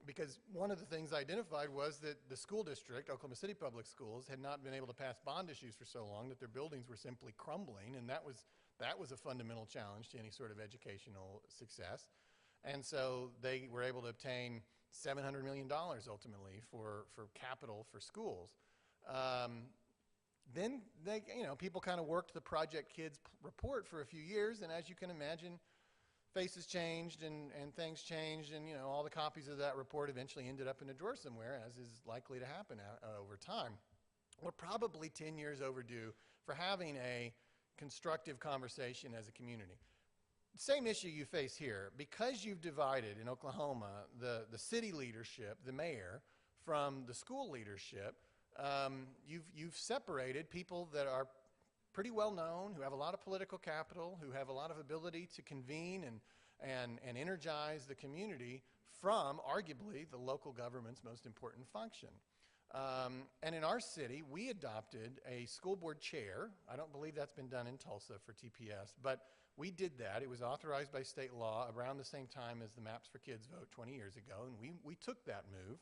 Because one of the things identified was that the school district, Oklahoma City Public Schools, had not been able to pass bond issues for so long that their buildings were simply crumbling, and that was a fundamental challenge to any sort of educational success. And so they were able to obtain $700 million ultimately for capital for schools. Then they, people kind of worked the Project Kids report for a few years, and as you can imagine, faces changed and things changed, and all the copies of that report eventually ended up in a drawer somewhere, as is likely to happen over time. We're probably 10 years overdue for having a constructive conversation as a community. Same issue you face here. Because you've divided in Oklahoma the city leadership, the mayor, from the school leadership, you've separated people that are pretty well known, who have a lot of political capital, who have a lot of ability to convene and energize the community from arguably the local government's most important function. And in our city, we adopted a school board chair. I don't believe that's been done in Tulsa for TPS, but we did that. It was authorized by state law around the same time as the Maps for Kids vote 20 years ago, and we took that move.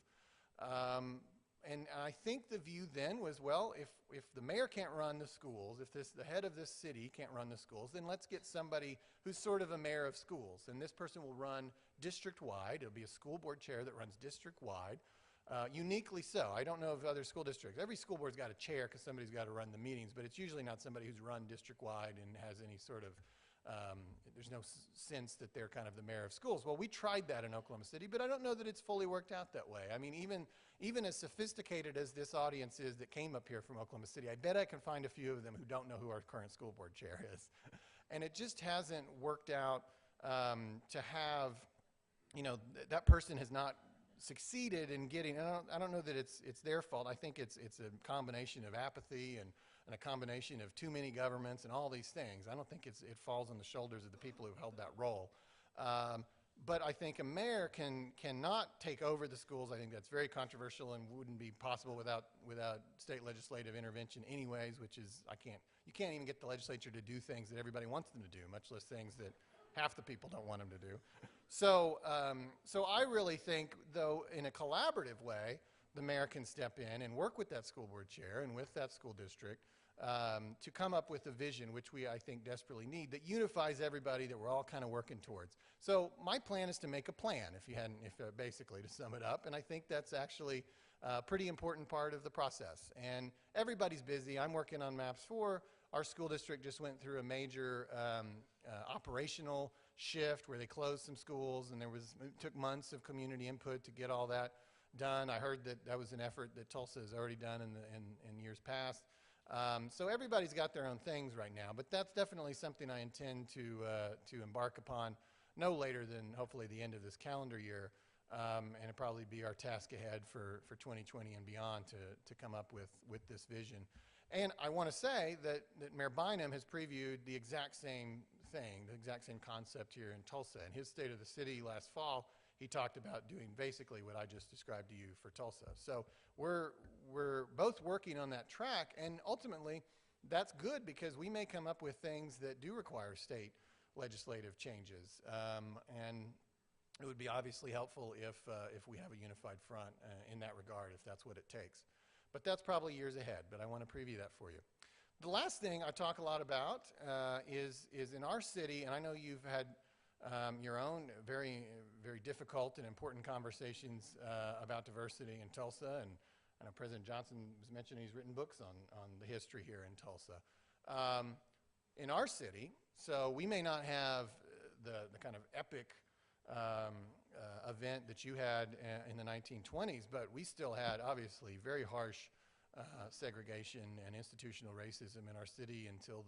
And I think the view then was, well, if the mayor can't run the schools, if the head of this city can't run the schools, then let's get somebody who's sort of a mayor of schools. And this person will run district-wide. It'll be a school board chair that runs district-wide. Uniquely so. I don't know of other school districts. Every school board's got a chair because somebody's got to run the meetings, but it's usually not somebody who's run district-wide and has any sort of, there's no sense that they're kind of the mayor of schools. Well, we tried that in Oklahoma City, but I don't know that it's fully worked out that way. I mean, even as sophisticated as this audience is that came up here from Oklahoma City, I bet I can find a few of them who don't know who our current school board chair is. And it just hasn't worked out to have, that person has not succeeded in getting, I don't know that it's their fault. I think it's a combination of apathy and a combination of too many governments and all these things. I don't think it falls on the shoulders of the people who held that role. But I think a mayor cannot take over the schools. I think that's very controversial and wouldn't be possible without state legislative intervention anyways, which is, you can't even get the legislature to do things that everybody wants them to do, much less things that half the people don't want them to do. So I really think, though, in a collaborative way, the mayor can step in and work with that school board chair and with that school district to come up with a vision, which we, I think, desperately need, that unifies everybody, that we're all kind of working towards. So my plan is to make a plan, basically, to sum it up, and I think that's actually a pretty important part of the process. And everybody's busy. I'm working on Maps 4. Our school district just went through a major operational shift where they closed some schools, and it took months of community input to get all that done. I heard that was an effort that Tulsa has already done in years past. So everybody's got their own things right now, but that's definitely something I intend to embark upon no later than hopefully the end of this calendar year, and it'll probably be our task ahead for 2020 and beyond to come up with this vision. And I want to say that Mayor Bynum has previewed the exact same thing, the exact same concept here in Tulsa. In his State of the City last fall, he talked about doing basically what I just described to you for Tulsa. So we're both working on that track, and ultimately that's good because we may come up with things that do require state legislative changes. And it would be obviously helpful if we have a unified front in that regard, if that's what it takes. But that's probably years ahead, but I want to preview that for you. The last thing I talk a lot about is in our city, and I know you've had your own very, very difficult and important conversations about diversity in Tulsa, and I know President Johnson was mentioning he's written books on the history here in Tulsa. In our city, so we may not have the kind of epic event that you had in the 1920s, but we still had obviously very harsh segregation and institutional racism in our city until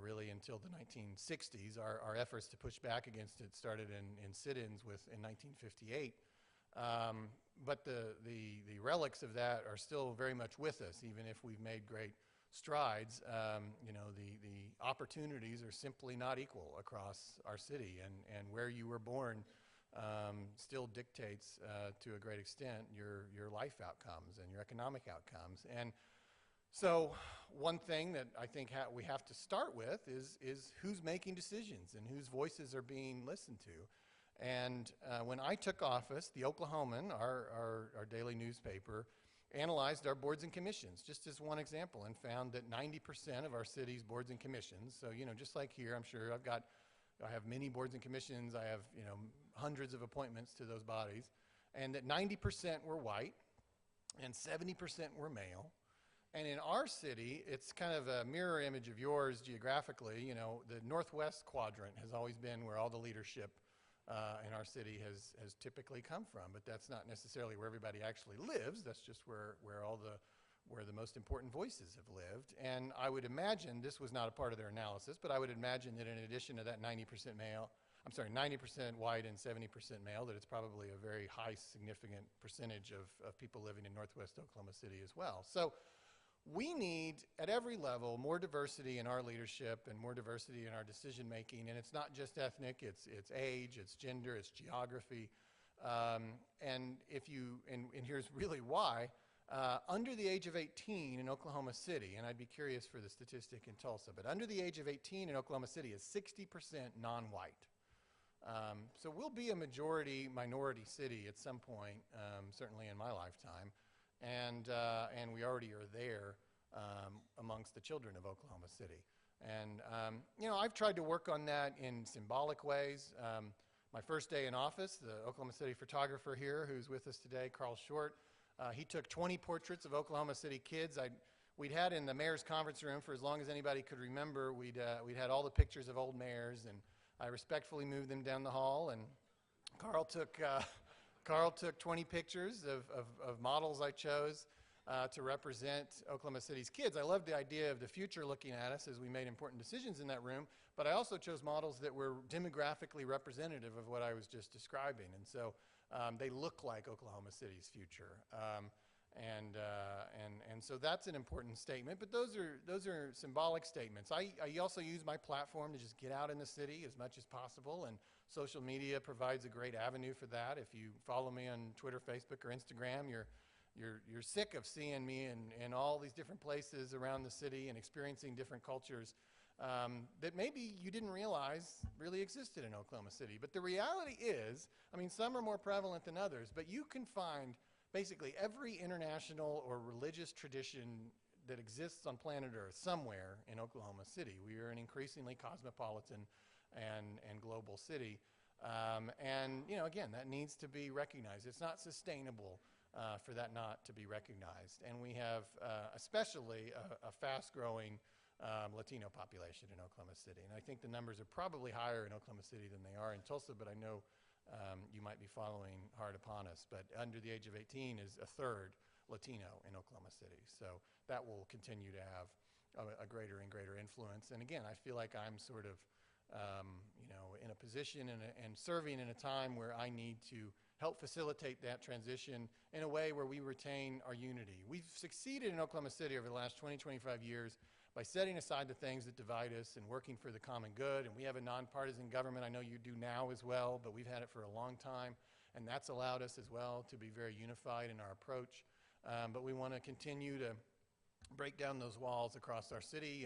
really until the 1960s. Our efforts to push back against it started in sit-ins in 1958. But the relics of that are still very much with us, even if we've made great strides. The opportunities are simply not equal across our city, and where you were born still dictates to a great extent your life outcomes and your economic outcomes. And so one thing that I think we have to start with is who's making decisions and whose voices are being listened to. And when I took office, the Oklahoman, our daily newspaper, analyzed our boards and commissions, just as one example, and found that 90% of our city's boards and commissions, so just like here, I'm sure I have many boards and commissions, I have hundreds of appointments to those bodies, and that 90% were white and 70% were male. And in our city, it's kind of a mirror image of yours geographically. The northwest quadrant has always been where all the leadership in our city has typically come from, but that's not necessarily where everybody actually lives. That's just where the most important voices have lived. And I would imagine, this was not a part of their analysis, but I would imagine that in addition to that 90% white and 70% male, that it's probably a very high significant percentage of people living in northwest Oklahoma City as well. So we need, at every level, more diversity in our leadership and more diversity in our decision making. And it's not just ethnic, it's age, it's gender, it's geography. And here's really why. Under the age of 18 in Oklahoma City, and I'd be curious for the statistic in Tulsa, but under the age of 18 in Oklahoma City is 60% non-white. So we'll be a minority city at some point, certainly in my lifetime. And we already are there amongst the children of Oklahoma City. And, I've tried to work on that in symbolic ways. My first day in office, the Oklahoma City photographer here, who's with us today, Carl Short, he took 20 portraits of Oklahoma City kids. We'd had in the mayor's conference room for as long as anybody could remember, we'd had all the pictures of old mayors, and I respectfully moved them down the hall, and Carl took 20 pictures of models I chose to represent Oklahoma City's kids. I loved the idea of the future looking at us as we made important decisions in that room, but I also chose models that were demographically representative of what I was just describing. And so they look like Oklahoma City's future. And so that's an important statement, but those are symbolic statements. I also use my platform to just get out in the city as much as possible, and social media provides a great avenue for that. If you follow me on Twitter, Facebook, or Instagram, you're sick of seeing me in all these different places around the city and experiencing different cultures that maybe you didn't realize really existed in Oklahoma City. But the reality is, some are more prevalent than others, but you can find basically every international or religious tradition that exists on planet Earth somewhere in Oklahoma City. We are an increasingly cosmopolitan and global city. Again, that needs to be recognized. It's not sustainable for that not to be recognized. And we have especially a fast-growing Latino population in Oklahoma City. And I think the numbers are probably higher in Oklahoma City than they are in Tulsa, but I know you might be following hard upon us. But under the age of 18 is a third Latino in Oklahoma City. So that will continue to have a greater and greater influence. And again, I feel like I'm sort of in a position and serving in a time where I need to help facilitate that transition in a way where we retain our unity. We've succeeded in Oklahoma City over the last 20, 25 years by setting aside the things that divide us and working for the common good. And we have a nonpartisan government. I know you do now as well, but we've had it for a long time. And that's allowed us as well to be very unified in our approach. But we want to continue to break down those walls across our city.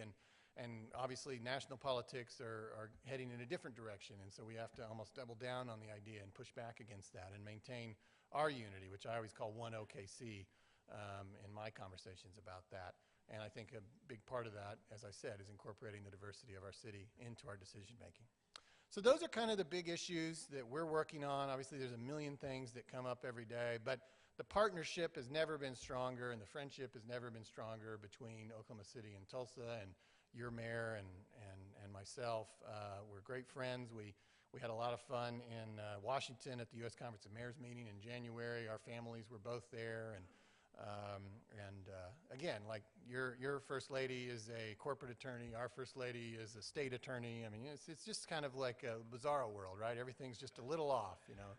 And obviously, national politics are heading in a different direction. And so we have to almost double down on the idea and push back against that and maintain our unity, which I always call one OKC in my conversations about that. And I think a big part of that, as I said, is incorporating the diversity of our city into our decision making. So those are kind of the big issues that we're working on. Obviously, there's a million things that come up every day, but the partnership has never been stronger, and the friendship has never been stronger between Oklahoma City and Tulsa, and your mayor and myself. We're great friends. We had a lot of fun in Washington at the U.S. Conference of Mayors meeting in January. Our families were both there, and Again, like your first lady is a corporate attorney, our first lady is a state attorney. I mean, it's just kind of like a bizarro world, right? Everything's just a little off, you know.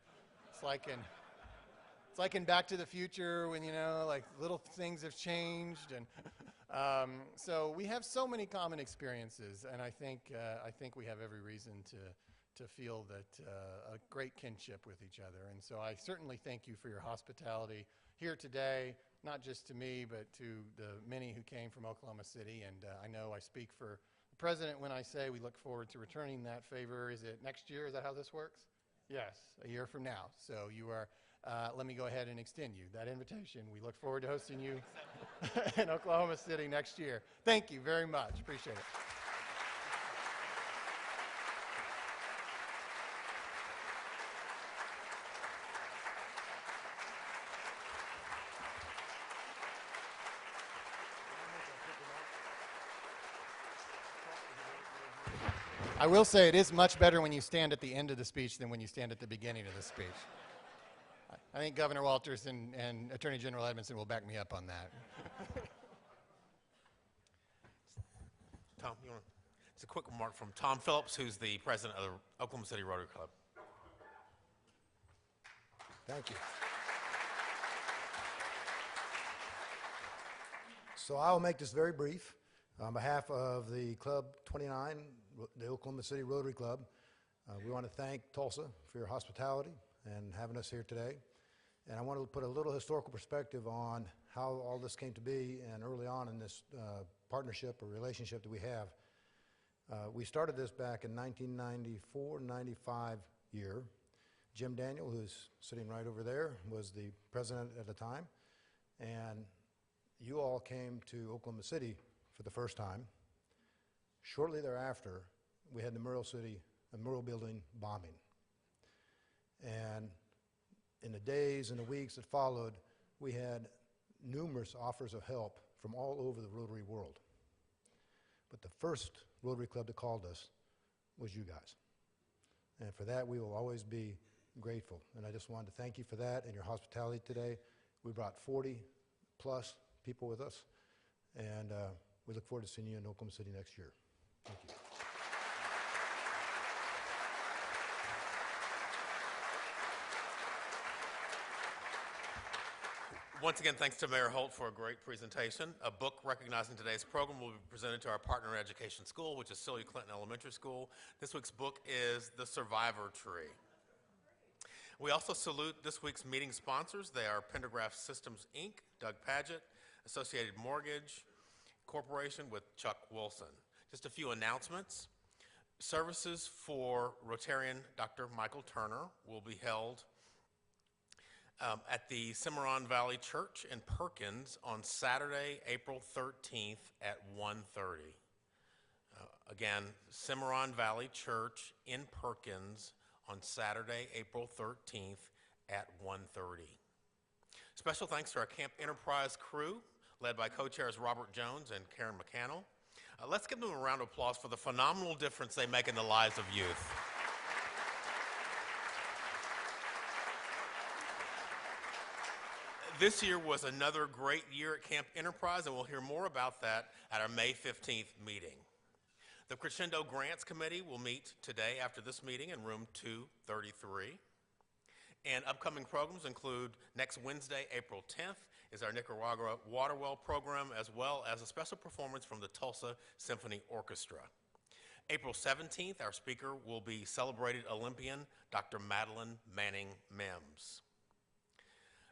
It's like in Back to the Future when, you know, like little things have changed, and so we have so many common experiences, and I think we have every reason to feel that a great kinship with each other. And so I certainly thank you for your hospitality here today, not just to me, but to the many who came from Oklahoma City. And I know I speak for the president when I say we look forward to returning that favor. Is it next year? Is that how this works? Yes, a year from now. So you are, let me go ahead and extend you that invitation. We look forward to hosting you in Oklahoma City next year. Thank you very much. Appreciate it. I will say it is much better when you stand at the end of the speech than when you stand at the beginning of the speech. I think Governor Walters and Attorney General Edmondson will back me up on that. Tom, you want to? It's a quick remark from Tom Phillips, who's the president of the Oklahoma City Rotary Club. Thank you. So I'll make this very brief. On behalf of the Club 29, the Oklahoma City Rotary Club, we want to thank Tulsa for your hospitality and having us here today. And I want to put a little historical perspective on how all this came to be and early on in this partnership or relationship that we have. We started this back in 1994-95 year. Jim Daniel, who's sitting right over there, was the president at the time. And you all came to Oklahoma City for the first time. Shortly thereafter, we had the Murrell Building bombing. And in the days and the weeks that followed, we had numerous offers of help from all over the Rotary world. But the first Rotary Club that called us was you guys. And for that, we will always be grateful. And I just wanted to thank you for that and your hospitality today. We brought 40 plus people with us, and we look forward to seeing you in Oklahoma City next year. Thank you. Once again, thanks to Mayor Holt for a great presentation. A book recognizing today's program will be presented to our partner education school, which is Celia Clinton Elementary School. This week's book is The Survivor Tree. We also salute this week's meeting sponsors. They are Pendergraph Systems, Inc., Doug Padgett, Associated Mortgage Corporation with Chuck Wilson. Just a few announcements. Services for Rotarian Dr. Michael Turner will be held at the Cimarron Valley Church in Perkins on Saturday, April 13th at 1:30. Again, Cimarron Valley Church in Perkins on Saturday, April 13th at 1:30. Special thanks to our Camp Enterprise crew, led by co-chairs Robert Jones and Karen McCannell. Let's give them a round of applause for the phenomenal difference they make in the lives of youth. This year was another great year at Camp Enterprise, and we'll hear more about that at our May 15th meeting. The Crescendo Grants Committee will meet today after this meeting in room 233. And upcoming programs include next Wednesday, April 10th, is our Nicaragua Water Well program, as well as a special performance from the Tulsa Symphony Orchestra. April 17th, our speaker will be celebrated Olympian Dr. Madeline Manning Mims.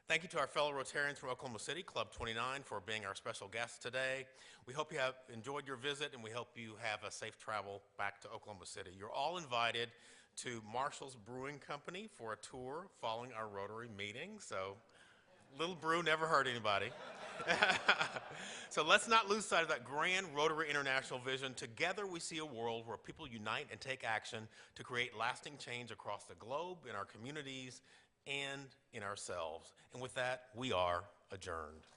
Thank you to our fellow Rotarians from Oklahoma City, Club 29, for being our special guests today. We hope you have enjoyed your visit, and we hope you have a safe travel back to Oklahoma City. You're all invited to Marshall's Brewing Company for a tour following our Rotary meeting. So, little brew never hurt anybody. So let's not lose sight of that grand Rotary International vision. Together we see a world where people unite and take action to create lasting change across the globe, in our communities, and in ourselves. And with that, we are adjourned.